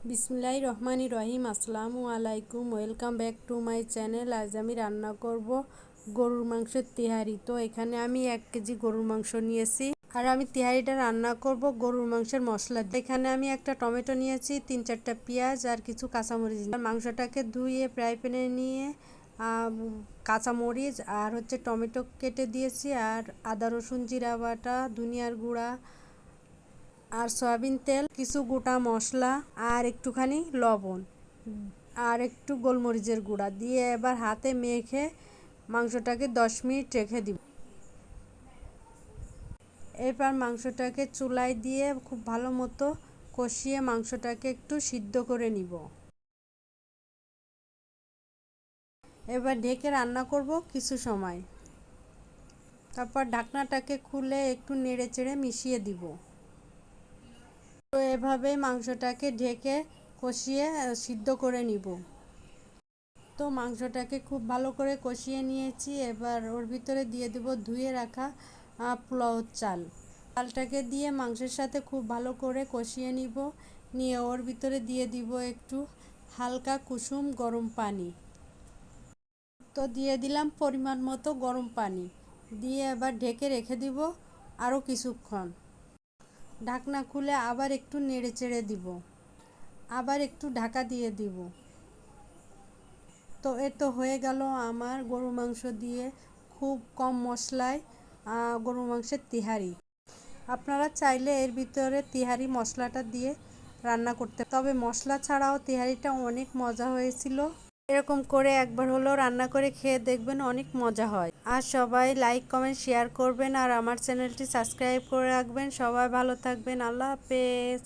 বিসমিল্লাহির রহমানির রহিম। আসসালামু আলাইকুম, welcome back to my channel. আজ আমি রান্না করব গরুর মাংসের তেহারি। তো এখানে আমি 1 কেজি গরুর মাংস নিয়েছি, আর আমি তেহারিটা রান্না করব গরুর মাংসের মশলা দিয়ে। এখানে আমি একটা টমেটো নিয়েছি, 3-4টা পেঁয়াজ আর কিছু কাঁচামরিচ। মাংসটাকে ধুয়ে ফ্রাই প্যানে নিয়ে কাঁচামরিচ আর টমেটো কেটে দিয়েছি, আর আদা রসুন জিরা বাটা, ধনিয়ার গুঁড়া আর সয়াবিন তেল, কিছু গোটা মশলা আর একটুখানি লবণ আর একটু গোলমরিচের গুঁড়া দিয়ে এবার হাতে মেখে মাংসটাকে 10 মিনিট রেখে দিব। এরপর মাংসটাকে চুলায় দিয়ে খুব ভালো মতো কষিয়ে মাংসটাকে একটু সিদ্ধ করে নিব। এবার ঢেকে রান্না করব কিছু সময়। তারপর ঢাকনাটাকে খুলে একটু নেড়ে চেড়ে মিশিয়ে দিব। তো এভাবে মাংসটাকে ঢেকে কষিয়ে সিদ্ধ করে নিব। তো মাংসটাকে খুব ভালো করে কষিয়ে নিয়েছি। এবার ওর ভিতরে দিয়ে দেব ধুয়ে রাখা পোলাওর চালটাকে দিয়ে মাংসের সাথে খুব ভালো করে কষিয়ে নিব। নিয়ে ওর ভিতরে দিয়ে দিব একটু হালকা কুসুম গরম পানি। তো দিয়ে দিলাম পরিমাণ মতো গরম পানি, দিয়ে এবার ঢেকে রেখে দিব আরও কিছুক্ষণ। ঢাকনা খুলে আবার একটু নেড়ে চেড়ে দিব, আবার একটু ঢাকা দিয়ে দিব। তো তো হয়ে গেল আমার গরুর মাংস দিয়ে খুব কম মশলায় গরুর মাংসের তেহারি। আপনারা চাইলে এর ভিতরে তেহারি মশলাটা দিয়ে রান্না করতে, তবে মশলা ছাড়াও তেহারিটা অনেক মজা হয়েছিল। এরকম করে একবার হলেও রান্না করে খেয়ে দেখবেন, অনেক মজা হয়। আর সবাই লাইক কমেন্ট শেয়ার করবেন, আর আমার চ্যানেলটি সাবস্ক্রাইব করে রাখবেন। সবাই ভালো থাকবেন। আল্লাহ হাফেজ।